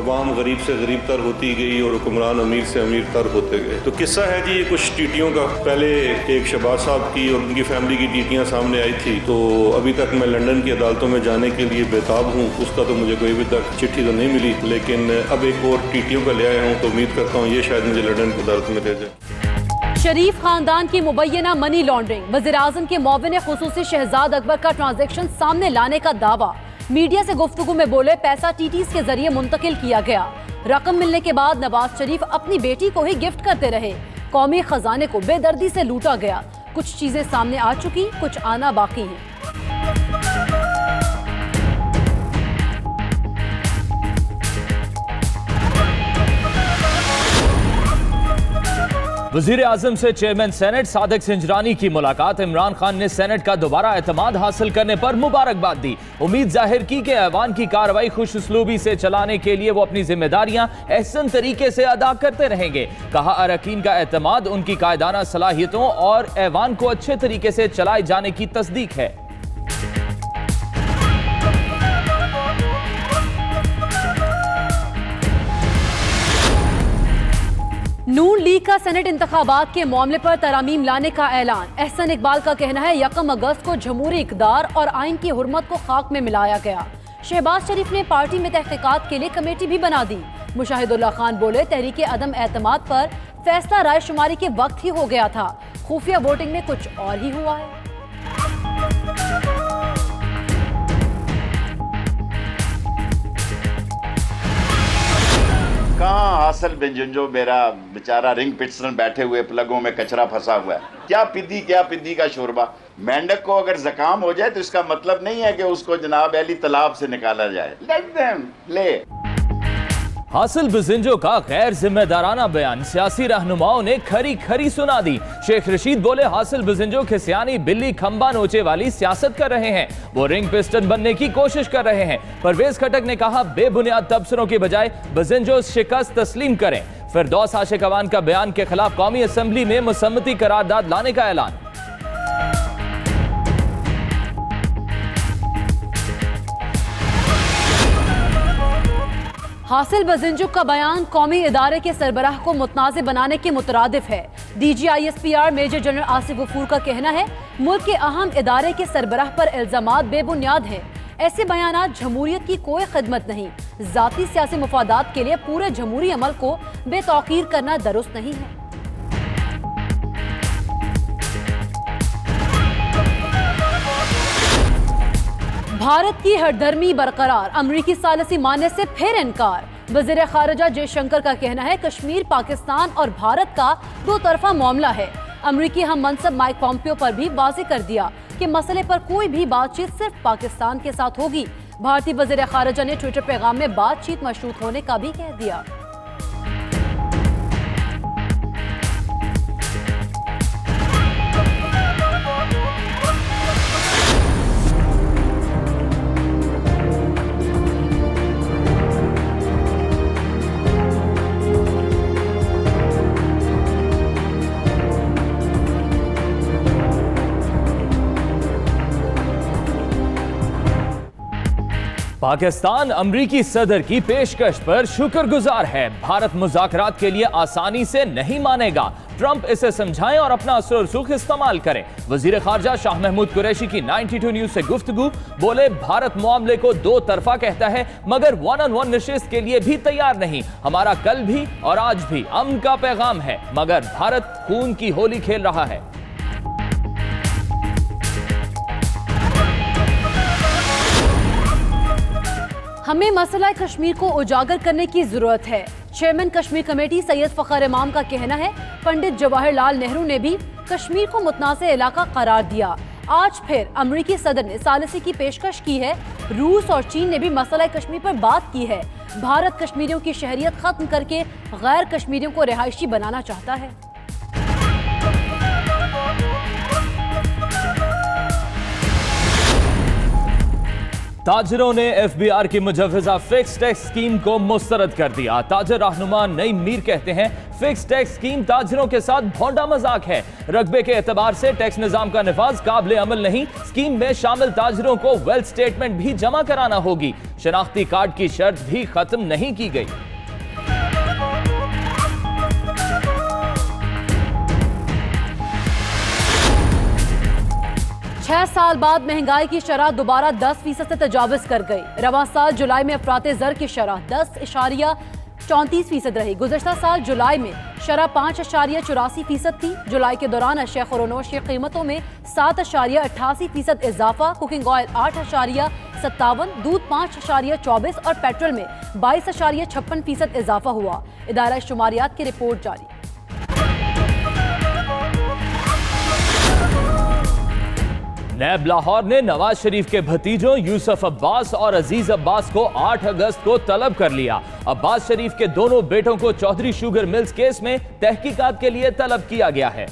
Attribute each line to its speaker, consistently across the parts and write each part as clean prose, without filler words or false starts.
Speaker 1: अवाम गरीब से गरीब तर होती गई और हुक्मरान अमीर से अमीर तर होते गए। तो किस्सा है जी ये कुछ टीटियों का। पहले एक शहबाज साहब की और उनकी फैमिली की टीटियाँ सामने आई थी, तो अभी तक मैं लंदन की अदालतों में जाने के लिए बेताब हूँ। उसका तो मुझे कोई अभी तक चिट्ठी तो नहीं मिली, लेकिन अब एक और टीटियों का ले आया हूँ, तो उम्मीद करता हूँ ये शायद मुझे लंदन की अदालत में ले जाए।
Speaker 2: शरीफ खानदान की मुबैना मनी लॉन्ड्रिंग, वज़ीर-ए-आज़म के मुआविन खुसूसी शहजाद अकबर का ट्रांजैक्शन सामने लाने का दावा। मीडिया से गुफ्तगू में बोले पैसा टीटीज के जरिए मुंतकिल किया गया। रकम मिलने के बाद नवाज शरीफ अपनी बेटी को ही गिफ्ट करते रहे। कौमी खजाने को बेदर्दी से लूटा गया। कुछ चीजें सामने आ चुकी, कुछ आना बाकी हैं।
Speaker 3: वज़ीर आज़म से चेयरमैन सेनेट सादिक सिंजरानी की मुलाकात। इमरान खान ने सेनेट का दोबारा एतमाद हासिल करने पर मुबारकबाद दी। उम्मीद जाहिर की कि ऐवान की कार्रवाई खुश उसलूबी से चलाने के लिए वो अपनी जिम्मेदारियां एहसन तरीके से अदा करते रहेंगे। कहा अरकान का एतमाद उनकी कायदाना सलाहियतों और ऐवान को अच्छे तरीके से चलाए जाने की तस्दीक है।
Speaker 2: नून लीग का सेनेट इंतखाबात के मामले पर तरामीम लाने का ऐलान। एहसन इकबाल का कहना है 1 अगस्त को जमहूरी इक़दार और आइन की हुर्मत को खाक में मिलाया गया। शहबाज शरीफ ने पार्टी में तहकीकात के लिए कमेटी भी बना दी। मुशाहिदुल्लाह खान बोले तहरीक अदम एतमाद पर फैसला राय शुमारी के वक्त ही हो गया था, खुफिया वोटिंग में कुछ और ही हुआ है।
Speaker 4: कहाँ हासिल बिंजो मेरा बेचारा रिंग पिट्सन बैठे हुए प्लगों में कचरा फंसा हुआ है। क्या पिद्दी का शोरबा। मेंढक को अगर जकाम हो जाए तो इसका मतलब नहीं है कि उसको जनाब अली तालाब से निकाला जाए। लेट देम ले।
Speaker 3: हासिल बिजिंजो का गैर जिम्मेदाराना बयान, सियासी रहनुमाओं ने खरी खरी सुना दी। शेख रशीद बोले हासिल बिजिंजो खिसियानी बिल्ली खंबा नोचे वाली सियासत कर रहे हैं, वो रिंग पिस्टन बनने की कोशिश कर रहे हैं। परवेज खटक ने कहा बेबुनियाद तबसरों की बजाय बिजिंजो शिकस्त तस्लीम करें। फिरदौस आशिक अवान का बयान के खिलाफ कौमी असम्बली में मुसम्मती करारदाद लाने का ऐलान।
Speaker 2: हासिल बिजिंजो का बयान कौमी इदारे के सरबराह को मुतनाज़ बनाने के मुतरादिफ है। DGISPR major general Asif Ghafoor का कहना है मुल्क के अहम इदारे के सरबराह पर इल्जामात बेबुनियाद हैं। ऐसे बयानात जमहूरियत की कोई खिदमत नहीं, जाती सियासी मुफादात के लिए पूरे जमहूरी अमल को बेतौकीर करना दुरुस्त नहीं है। भारत की हरदर्मी बरकरार, अमरीकी सालिसी मानने से फिर इनकार। वज़ीर खारजा जयशंकर का कहना है कश्मीर पाकिस्तान और भारत का दो तरफा मामला है। अमरीकी हम मनसब माइक पॉम्पियो पर भी वाज़ेह कर दिया कि मसले पर कोई भी बातचीत सिर्फ पाकिस्तान के साथ होगी। भारतीय वज़ीर खारजा ने ट्विटर पैगाम में बातचीत मशरूत होने का भी कह दिया।
Speaker 3: पाकिस्तान अमरीकी सदर की पेशकश पर शुक्रगुजार है। भारत मुज़ाकरात के लिए आसानी से नहीं मानेगा। ट्रंप इसे समझाएं और अपना असर रसूख इस्तेमाल करें। वजीर खारजा शाह महमूद कुरैशी की 92 न्यूज से गुफ्तगू। बोले भारत मामले को दो तरफा कहता है मगर 1-on-1 नशिस्त के लिए भी तैयार नहीं। हमारा कल भी और आज भी अमन का पैगाम है मगर भारत खून की होली खेल रहा है।
Speaker 2: हमें मसला कश्मीर को उजागर करने की जरूरत है। चेयरमैन कश्मीर कमेटी सैयद फ़खर इमाम का कहना है पंडित जवाहरलाल नेहरू ने भी कश्मीर को मुतनाज़ इलाका करार दिया। आज फिर अमरीकी सदर ने सालिसी की पेशकश की है। रूस और चीन ने भी मसला कश्मीर पर बात की है। भारत कश्मीरियों की शहरियत खत्म करके गैर कश्मीरियों को रिहायशी बनाना चाहता है।
Speaker 3: ताजरों ने एफबीआर की मुजव्वजा फिक्स टैक्स स्कीम को मुस्तरद कर दिया। ताजर रहनुमा नईम मीर कहते हैं फिक्स टैक्स स्कीम ताजरों के साथ भोंडा मजाक है। रकबे के एतबार से टैक्स निजाम का निफाज काबिल अमल नहीं। स्कीम में शामिल ताजरों को वेल्थ स्टेटमेंट भी जमा कराना होगी। शनाख्ती कार्ड की शर्त भी खत्म नहीं की गई।
Speaker 2: छह साल बाद महंगाई की शरह दोबारा 10% से तजावुज कर गई। रवां साल जुलाई में अफराते ज़र की शरह 10.34% रही। गुज़श्ता साल जुलाई में शरह 5.84% थी। जुलाई के दौरान अशिया खुरोनोश की कीमतों में 7.88% इजाफा, कुकिंग ऑयल 8.57, दूध 5.24 और पेट्रोल में 22.56% इजाफा हुआ। इदारा शुमारियात की रिपोर्ट जारी।
Speaker 3: नैब लाहौर ने नवाज शरीफ के भतीजों यूसुफ अब्बास और अजीज अब्बास को 8 अगस्त को तलब कर लिया। अब्बास शरीफ के दोनों बेटों को चौधरी शुगर मिल्स केस में तहकीकात के लिए तलब किया गया है।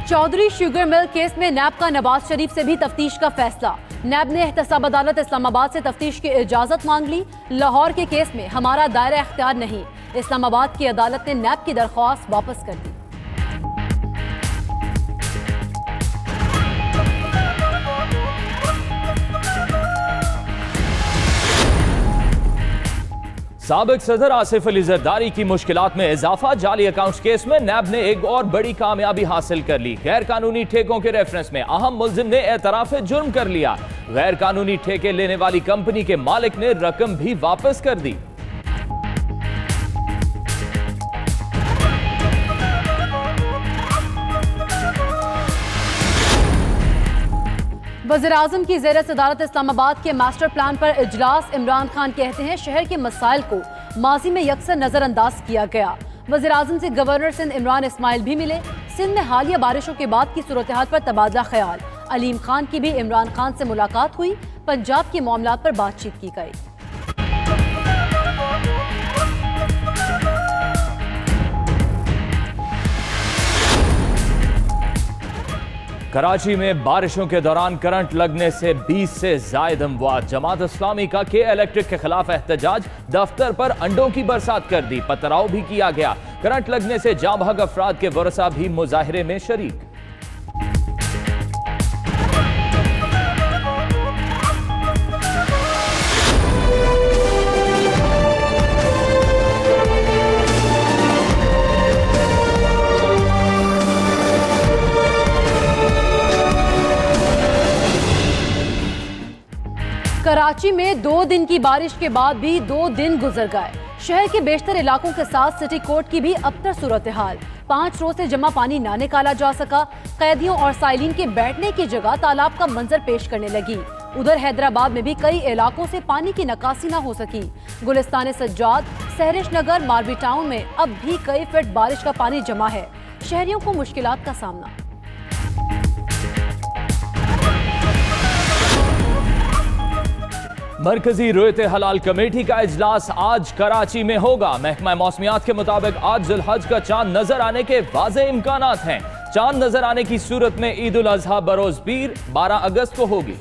Speaker 2: चौधरी शुगर मिल केस में नैब का नवाज शरीफ से भी तफ्तीश का फैसला। नैब ने एहतसाब अदालत इस्लामाबाद से तफ्तीश की इजाजत मांग ली। लाहौर के केस में हमारा दायरा इख्तियार नहीं। इस्लामाबाद की अदालत ने नैब की दरख्वास्त वापस कर दी।
Speaker 3: साबिक सदर आसिफ अली जरदारी की मुश्किलात में इजाफा। जाली अकाउंट्स केस में नैब ने एक और बड़ी कामयाबी हासिल कर ली। गैर कानूनी ठेकों के रेफरेंस में अहम मुल्जिम ने एतराफ जुर्म कर लिया। गैर कानूनी ठेके लेने वाली कंपनी के मालिक ने रकम भी वापस कर दी।
Speaker 2: वज़ीर-ए-आज़म की ज़ेर सदारत इस्लामाबाद के मास्टर प्लान पर इजलास। इमरान खान कहते हैं शहर के मसाइल को माजी में यकसर नजरअंदाज किया गया। वज़ीर-ए-आज़म से गवर्नर सिंध इमरान इस्माइल भी मिले। सिंध में हालिया बारिशों के बाद की सूरत हाल पर तबादला ख्याल। अलीम खान की भी इमरान खान से मुलाकात हुई। पंजाब के मामलात पर बातचीत की गई।
Speaker 3: कराची में बारिशों के दौरान करंट लगने से 20 से जायद अमवात। जमात इस्लामी का के इलेक्ट्रिक के खिलाफ एहतजाज। दफ्तर पर अंडों की बरसात कर दी। पथराव भी किया गया। करंट लगने से जाँ बहक अफराद के वरसा भी मुजाहिरे में शरीक।
Speaker 2: कराची में 2 दिन की बारिश के बाद भी 2 दिन गुजर गए। शहर के बेशतर इलाकों के साथ सिटी कोर्ट की भी अबतर सूरत हाल। 5 रोज से जमा पानी ना निकाला जा सका। कैदियों और साइलिन के बैठने की जगह तालाब का मंजर पेश करने लगी। उधर हैदराबाद में भी कई इलाकों से पानी की निकासी ना हो सकी। गुलिस्तान सज्जाद, सहरिश नगर, मारवी टाउन में अब भी कई फीट बारिश का पानी जमा है। शहरियों को मुश्किलात का सामना।
Speaker 3: मरकजी रोयत हलाल कमेटी का इजलास आज कराची में होगा। महकमा मौसमियात के मुताबिक आज जुल्हज का चांद नजर आने के वाज़े इम्कानात हैं। चांद नजर आने की सूरत में ईद उल अजहा बरोज पीर 12 अगस्त को होगी।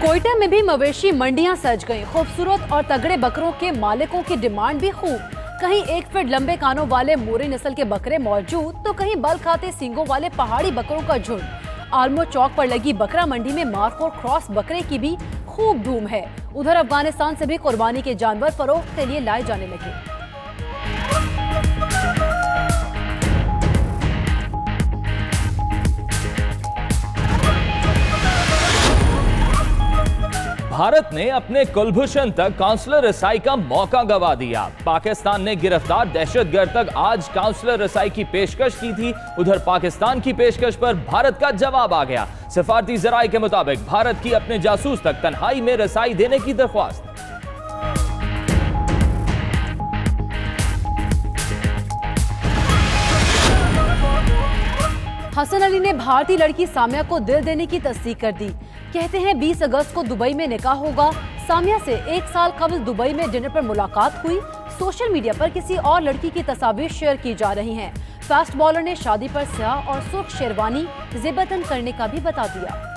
Speaker 2: कोयटा में भी मवेशी मंडियां सज गईं। खूबसूरत और तगड़े बकरों के मालिकों की डिमांड भी खूब। कहीं 1 फीट लंबे कानों वाले मोरी नस्ल के बकरे मौजूद तो कहीं बल खाते सींगों वाले पहाड़ी बकरों का झुंड। आलमो चौक पर लगी बकरा मंडी में मार्कोर क्रॉस बकरे की भी खूब धूम है। उधर अफगानिस्तान से भी कुर्बानी के जानवर फरोख्त के लिए लाए जाने लगे।
Speaker 3: भारत ने अपने कुलभूषण तक काउंसलर रसाई का मौका गवा दिया। पाकिस्तान ने गिरफ्तार दहशतगर्द तक आज काउंसलर रसाई की पेशकश की थी। उधर पाकिस्तान की पेशकश पर भारत का जवाब आ गया। सफारती जराये के मुताबिक भारत की अपने जासूस तक तन्हाई में रसाई देने की दरख्वास्त।
Speaker 2: हसन अली ने भारतीय लड़की सामिया को दिल देने की तस्दीक कर दी। कहते हैं 20 अगस्त को दुबई में निकाह होगा। सामिया से 1 साल कबल दुबई में डिनर पर मुलाकात हुई। सोशल मीडिया पर किसी और लड़की की तस्वीर शेयर की जा रही हैं। फास्ट बॉलर ने शादी पर स्याह और सुर्ख शेरवानी ज़ेबतन करने का भी बता दिया।